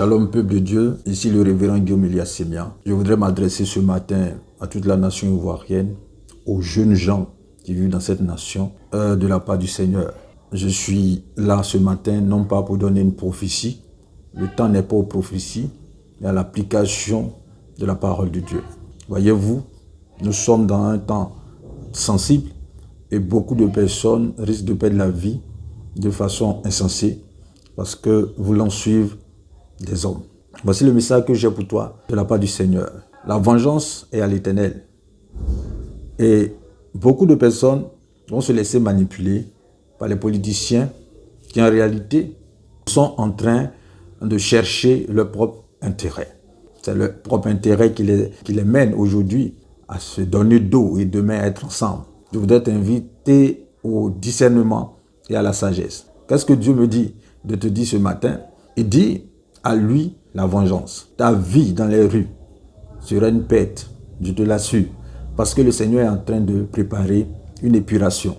Shalom peuple de Dieu, ici le révérend Guillaume Elias Semia. Je voudrais m'adresser ce matin à toute la nation ivoirienne, aux jeunes gens qui vivent dans cette nation, de la part du Seigneur. Je suis là ce matin, non pas pour donner une prophétie, le temps n'est pas aux prophéties, mais à l'application de la parole de Dieu. Voyez-vous, nous sommes dans un temps sensible et beaucoup de personnes risquent de perdre la vie de façon insensée parce que voulant suivre des hommes. Voici le message que j'ai pour toi de la part du Seigneur. La vengeance est à l'Éternel. Et beaucoup de personnes vont se laisser manipuler par les politiciens qui en réalité sont en train de chercher leur propre intérêt. C'est leur propre intérêt qui les mène aujourd'hui à se donner dos et demain à être ensemble. Je voudrais t'inviter au discernement et à la sagesse. Qu'est-ce que Dieu me dit de te dire ce matin? Il dit à lui la vengeance. Ta vie dans les rues sera une perte, je te l'assure, parce que le Seigneur est en train de préparer une épuration.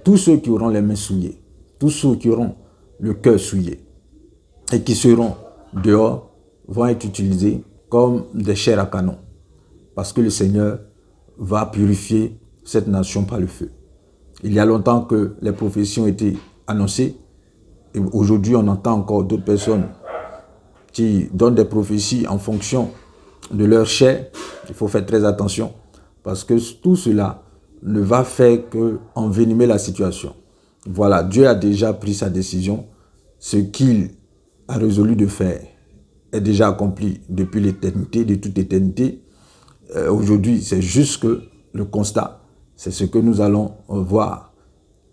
Tous ceux qui auront les mains souillées, tous ceux qui auront le cœur souillé et qui seront dehors vont être utilisés comme des chairs à canon, parce que le Seigneur va purifier cette nation par le feu. Il y a longtemps que les prophéties ont été annoncées et aujourd'hui on entend encore d'autres personnes qui donnent des prophéties en fonction de leur chair. Il faut faire très attention parce que tout cela ne va faire qu'envenimer la situation. Voilà, Dieu a déjà pris sa décision. Ce qu'il a résolu de faire est déjà accompli depuis l'éternité, de toute éternité. Aujourd'hui, c'est juste que le constat, c'est ce que nous allons voir.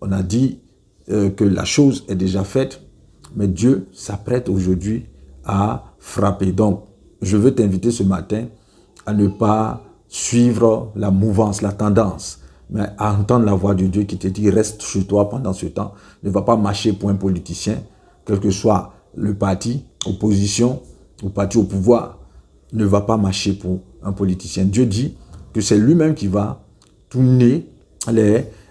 On a dit que la chose est déjà faite, mais Dieu s'apprête aujourd'hui à frapper. Donc, je veux t'inviter ce matin à ne pas suivre la mouvance, la tendance, mais à entendre la voix de Dieu qui te dit reste chez toi pendant ce temps. Ne va pas marcher pour un politicien, quel que soit le parti, opposition ou parti au pouvoir. Ne va pas marcher pour un politicien. Dieu dit que c'est lui-même qui va tourner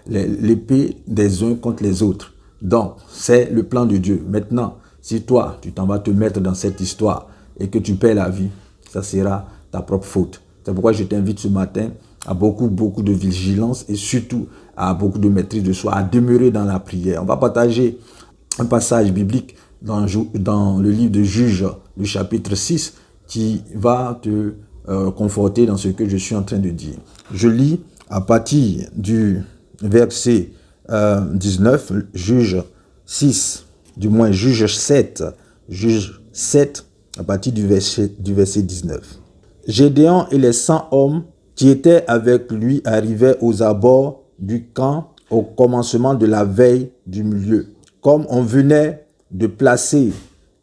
l'épée des uns contre les autres. Donc, c'est le plan de Dieu. Maintenant, si toi, tu t'en vas te mettre dans cette histoire et que tu perds la vie, ça sera ta propre faute. C'est pourquoi je t'invite ce matin à beaucoup de vigilance et surtout à beaucoup de maîtrise de soi, à demeurer dans la prière. On va partager un passage biblique dans le livre de Juges, le chapitre 6, qui va te conforter dans ce que je suis en train de dire. Je lis à partir du verset 19, Juges 6, du moins Juges 7, à partir du verset 19. Gédéon et les 100 hommes qui étaient avec lui arrivaient aux abords du camp au commencement de la veille du milieu. Comme on venait de placer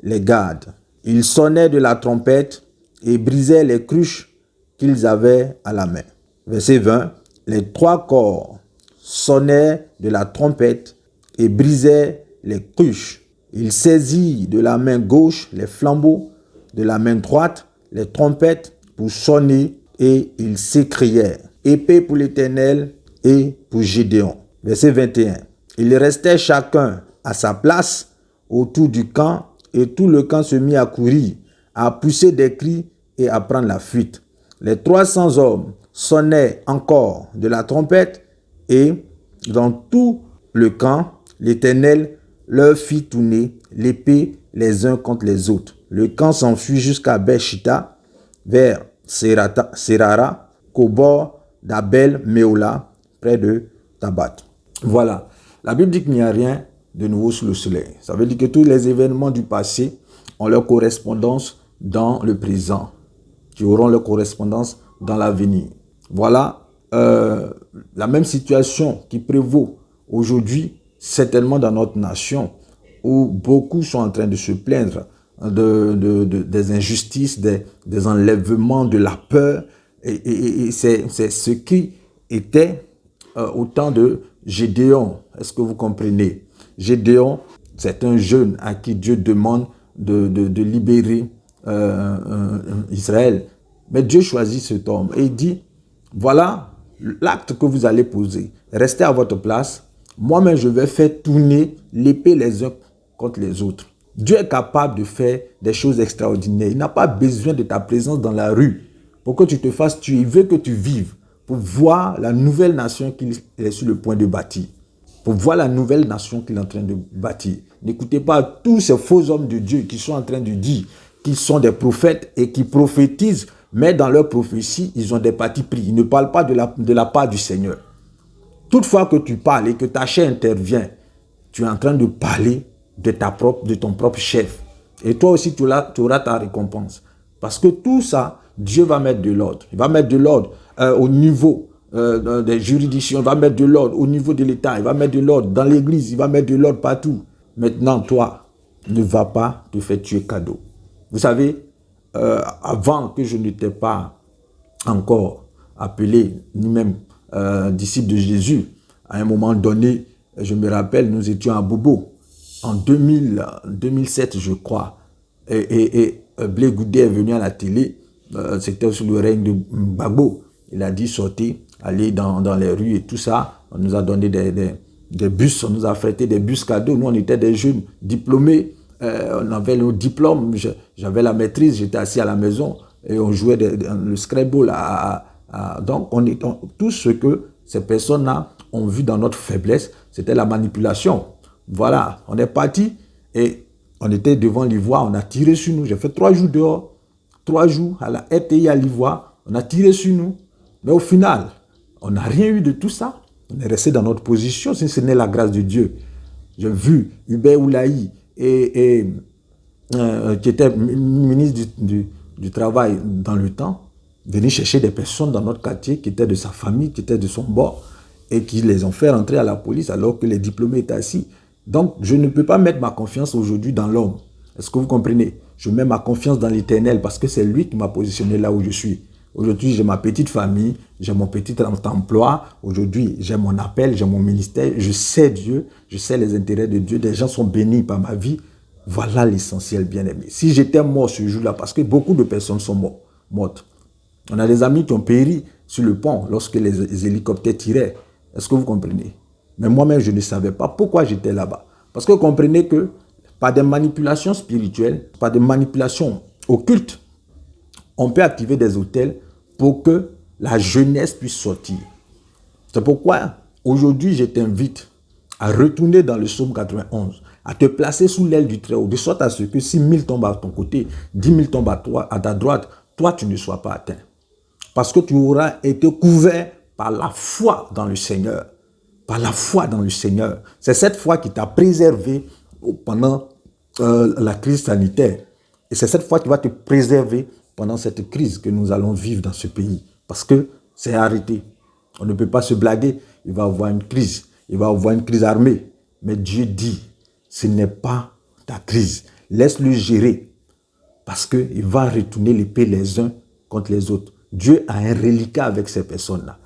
les gardes, ils sonnaient de la trompette et brisaient les cruches qu'ils avaient à la main. Verset 20. Les 3 corps sonnaient de la trompette et brisaient les cruches. Ils saisirent de la main gauche les flambeaux, de la main droite les trompettes pour sonner, et ils s'écrièrent: épée pour l'Éternel et pour Gédéon. Verset 21. Ils restaient chacun à sa place autour du camp, et tout le camp se mit à courir, à pousser des cris et à prendre la fuite. Les 300 hommes sonnaient encore de la trompette, et dans tout le camp, l'Éternel leur fit tourner l'épée les uns contre les autres. Le camp s'enfuit jusqu'à Bershita, vers Serara, qu'au bord d'Abel Méola, près de Tabat. Voilà. La Bible dit qu'il n'y a rien de nouveau sous le soleil. Ça veut dire que tous les événements du passé ont leur correspondance dans le présent, qui auront leur correspondance dans l'avenir. Voilà la même situation qui prévaut aujourd'hui, certainement dans notre nation, où beaucoup sont en train de se plaindre des injustices, des enlèvements, de la peur. Et c'est ce qui était au temps de Gédéon. Est-ce que vous comprenez? Gédéon, c'est un jeune à qui Dieu demande de libérer Israël. Mais Dieu choisit cet homme et il dit, voilà l'acte que vous allez poser. Restez à votre place. Moi-même, je vais faire tourner l'épée les uns contre les autres. Dieu est capable de faire des choses extraordinaires. Il n'a pas besoin de ta présence dans la rue pour que tu te fasses tuer. Il veut que tu vives pour voir la nouvelle nation qu'il est sur le point de bâtir. Pour voir la nouvelle nation qu'il est en train de bâtir. N'écoutez pas tous ces faux hommes de Dieu qui sont en train de dire qu'ils sont des prophètes et qui prophétisent, mais dans leur prophétie, ils ont des partis pris. Ils ne parlent pas de la part du Seigneur. Toutefois que tu parles et que ta chair intervient, tu es en train de parler de ton propre chef. Et toi aussi, tu auras ta récompense. Parce que tout ça, Dieu va mettre de l'ordre. Il va mettre de l'ordre au niveau des juridictions. Il va mettre de l'ordre au niveau de l'État. Il va mettre de l'ordre dans l'église. Il va mettre de l'ordre partout. Maintenant, toi, ne va pas te faire tuer cadeau. Vous savez, avant que je n'étais pas encore appelé, ni même disciple de Jésus, à un moment donné, je me rappelle, nous étions à Bobo, en 2007, je crois, et Blé Goudé est venu à la télé, c'était sous le règne de Gbagbo. Il a dit sortez, allez dans les rues et tout ça. On nous a donné des bus, on nous a affrété des bus cadeaux. Nous, on était des jeunes diplômés, on avait nos diplômes, j'avais la maîtrise, j'étais assis à la maison et on jouait le Scrabble. Donc, tout ce que ces personnes-là ont vu dans notre faiblesse, c'était la manipulation. Voilà, on est parti et on était devant l'Ivoire, on a tiré sur nous. J'ai fait 3 jours dehors, 3 jours à la RTI à l'Ivoire, on a tiré sur nous. Mais au final, on n'a rien eu de tout ça. On est resté dans notre position, si ce n'est la grâce de Dieu. J'ai vu Hubert Oulaï qui était ministre du Travail dans le temps, venir chercher des personnes dans notre quartier qui étaient de sa famille, qui étaient de son bord, et qui les ont fait rentrer à la police alors que les diplômés étaient assis. Donc, je ne peux pas mettre ma confiance aujourd'hui dans l'homme. Est-ce que vous comprenez? Je mets ma confiance dans l'Éternel parce que c'est lui qui m'a positionné là où je suis. Aujourd'hui, j'ai ma petite famille, j'ai mon petit emploi. Aujourd'hui, j'ai mon appel, j'ai mon ministère. Je sais Dieu, je sais les intérêts de Dieu. Des gens sont bénis par ma vie. Voilà l'essentiel, bien-aimé. Si j'étais mort ce jour-là, parce que beaucoup de personnes sont mortes. On a des amis qui ont péri sur le pont lorsque les hélicoptères tiraient. Est-ce que vous comprenez? Mais moi-même, je ne savais pas pourquoi j'étais là-bas. Parce que vous comprenez que par des manipulations spirituelles, par des manipulations occultes, on peut activer des hôtels pour que la jeunesse puisse sortir. C'est pourquoi aujourd'hui, je t'invite à retourner dans le psaume 91, à te placer sous l'aile du Très-Haut, de sorte à ce que si 1000 tombent à ton côté, 10 000 tombent à ta droite, toi, tu ne sois pas atteint. Parce que tu auras été couvert par la foi dans le Seigneur. Par la foi dans le Seigneur. C'est cette foi qui t'a préservé pendant la crise sanitaire. Et c'est cette foi qui va te préserver pendant cette crise que nous allons vivre dans ce pays. Parce que c'est arrêté. On ne peut pas se blaguer. Il va y avoir une crise. Il va y avoir une crise armée. Mais Dieu dit, ce n'est pas ta crise. Laisse-le gérer. Parce qu'il va retourner l'épée les uns contre les autres. Dieu a un reliquat avec ces personnes-là.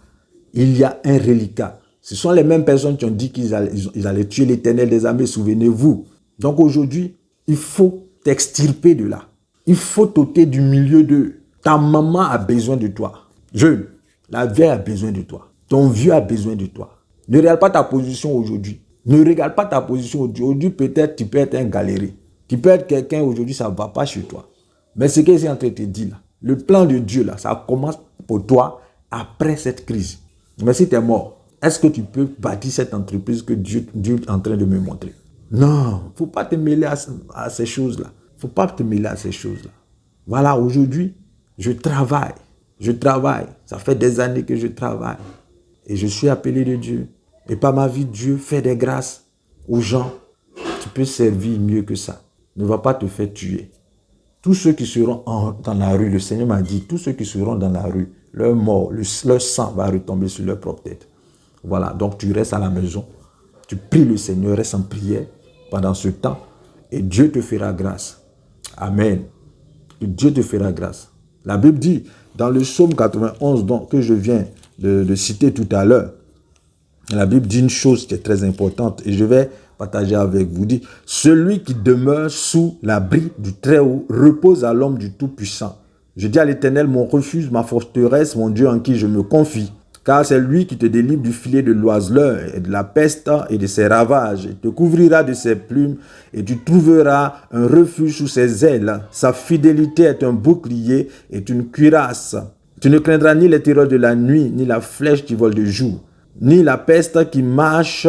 Il y a un reliquat. Ce sont les mêmes personnes qui ont dit qu'ils allaient tuer l'Éternel des armées, souvenez-vous. Donc aujourd'hui, il faut t'extirper de là. Il faut t'ôter du milieu d'eux. Ta maman a besoin de toi. Jeune, la vieille a besoin de toi. Ton vieux a besoin de toi. Ne regarde pas ta position aujourd'hui. Ne regarde pas ta position aujourd'hui. Aujourd'hui, peut-être tu peux être un galéré. Tu peux être quelqu'un aujourd'hui, ça ne va pas chez toi. Mais ce que j'ai en train de te dire là, le plan de Dieu là, ça commence pour toi après cette crise. Mais si tu es mort, est-ce que tu peux bâtir cette entreprise que Dieu est en train de me montrer? Non, il ne faut pas te mêler à ces choses-là. Il ne faut pas te mêler à ces choses-là. Voilà, aujourd'hui, je travaille. Je travaille. Ça fait des années que je travaille. Et je suis appelé de Dieu. Et par ma vie, Dieu fait des grâces aux gens. Tu peux servir mieux que ça. Ne va pas te faire tuer. Tous ceux qui seront dans la rue, le Seigneur m'a dit, tous ceux qui seront dans la rue, leur mort, leur sang va retomber sur leur propre tête. Voilà, donc tu restes à la maison, tu pries le Seigneur, reste en prière pendant ce temps et Dieu te fera grâce. Amen. Et Dieu te fera grâce. La Bible dit, dans le psaume 91 donc, que je viens de citer tout à l'heure, la Bible dit une chose qui est très importante et je vais partager avec vous. Dit, celui qui demeure sous l'abri du Très-Haut repose à l'ombre du Tout-Puissant. Je dis à l'Éternel, mon refuge, ma forteresse, mon Dieu en qui je me confie. Car c'est lui qui te délivre du filet de l'oiseleur et de la peste et de ses ravages. Il te couvrira de ses plumes et tu trouveras un refuge sous ses ailes. Sa fidélité est un bouclier et une cuirasse. Tu ne craindras ni les terreurs de la nuit, ni la flèche qui vole de jour, ni la peste qui marche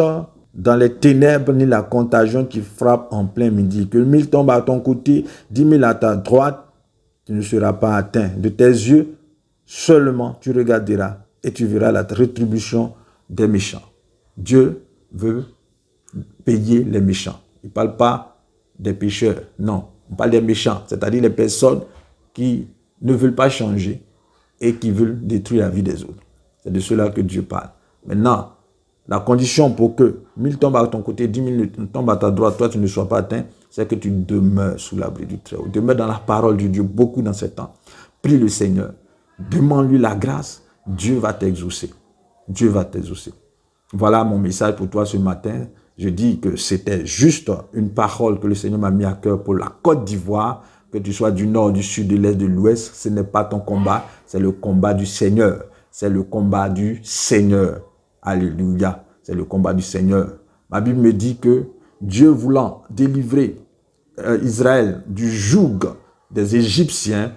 dans les ténèbres, ni la contagion qui frappe en plein midi. Que 1000 tombent à ton côté, 10 000 à ta droite, tu ne seras pas atteint. De tes yeux seulement tu regarderas et tu verras la rétribution des méchants. Dieu veut payer les méchants. Il ne parle pas des pécheurs, non. On parle des méchants, c'est-à-dire les personnes qui ne veulent pas changer et qui veulent détruire la vie des autres. C'est de cela que Dieu parle. Maintenant, la condition pour que 1000 tombent à ton côté, 10 000 tombent à ta droite, toi tu ne sois pas atteint, c'est que tu demeures sous l'abri du Très-Haut. Demeure dans la parole de Dieu, beaucoup dans ces temps. Prie le Seigneur, demande-lui la grâce, Dieu va t'exaucer. Dieu va t'exaucer. Voilà mon message pour toi ce matin. Je dis que c'était juste une parole que le Seigneur m'a mis à cœur pour la Côte d'Ivoire. Que tu sois du nord, du sud, de l'est, de l'ouest, ce n'est pas ton combat, c'est le combat du Seigneur. C'est le combat du Seigneur. Alléluia. C'est le combat du Seigneur. Ma Bible me dit que Dieu voulant délivrer Israël du joug des Égyptiens,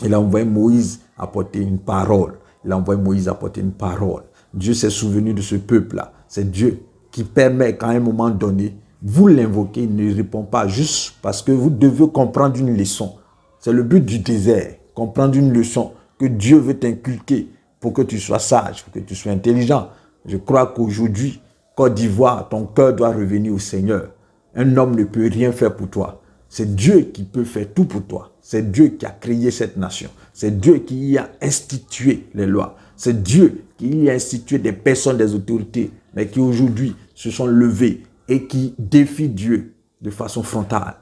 il a envoyé Moïse apporter une parole. Il a envoyé Moïse apporter une parole. Dieu s'est souvenu de ce peuple-là. C'est Dieu qui permet qu'à un moment donné, vous l'invoquez, il ne répond pas juste parce que vous devez comprendre une leçon. C'est le but du désert, comprendre une leçon que Dieu veut t'inculquer pour que tu sois sage, pour que tu sois intelligent. Je crois qu'aujourd'hui, Côte d'Ivoire, ton cœur doit revenir au Seigneur. Un homme ne peut rien faire pour toi. C'est Dieu qui peut faire tout pour toi. C'est Dieu qui a créé cette nation. C'est Dieu qui y a institué les lois. C'est Dieu qui y a institué des personnes, des autorités, mais qui aujourd'hui se sont levées et qui défient Dieu de façon frontale.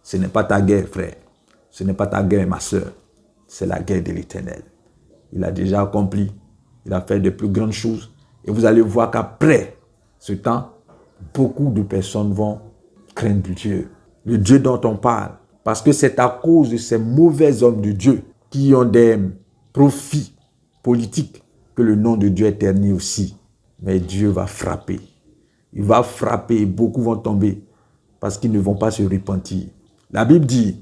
Ce n'est pas ta guerre, frère. Ce n'est pas ta guerre, ma soeur. C'est la guerre de l'Éternel. Il a déjà accompli. Il a fait de plus grandes choses. Et vous allez voir qu'après ce temps, beaucoup de personnes vont craindre Dieu. Le Dieu dont on parle. Parce que c'est à cause de ces mauvais hommes de Dieu qui ont des profits politiques que le nom de Dieu est terni aussi. Mais Dieu va frapper. Il va frapper et beaucoup vont tomber parce qu'ils ne vont pas se repentir. La Bible dit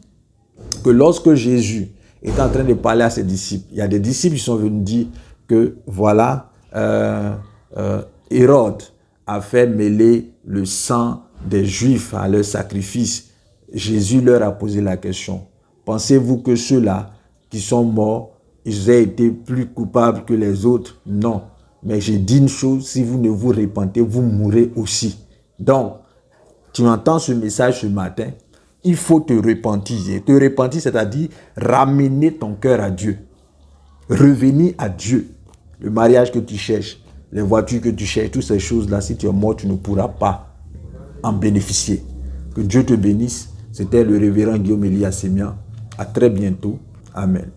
que lorsque Jésus est en train de parler à ses disciples, il y a des disciples qui sont venus dire que voilà, Hérode a fait mêler le sang des Juifs à leur sacrifice. Jésus leur a posé la question. Pensez-vous que ceux-là qui sont morts, ils aient été plus coupables que les autres? Non. Mais j'ai dit une chose, si vous ne vous repentez, vous mourrez aussi. Donc, tu entends ce message ce matin, il faut te repentir. Te repentir, c'est-à-dire ramener ton cœur à Dieu. Revenir à Dieu. Le mariage que tu cherches, les voitures que tu cherches, toutes ces choses-là, si tu es mort, tu ne pourras pas en bénéficier. Que Dieu te bénisse. C'était le révérend Guillaume Elia Sémian. À très bientôt. Amen.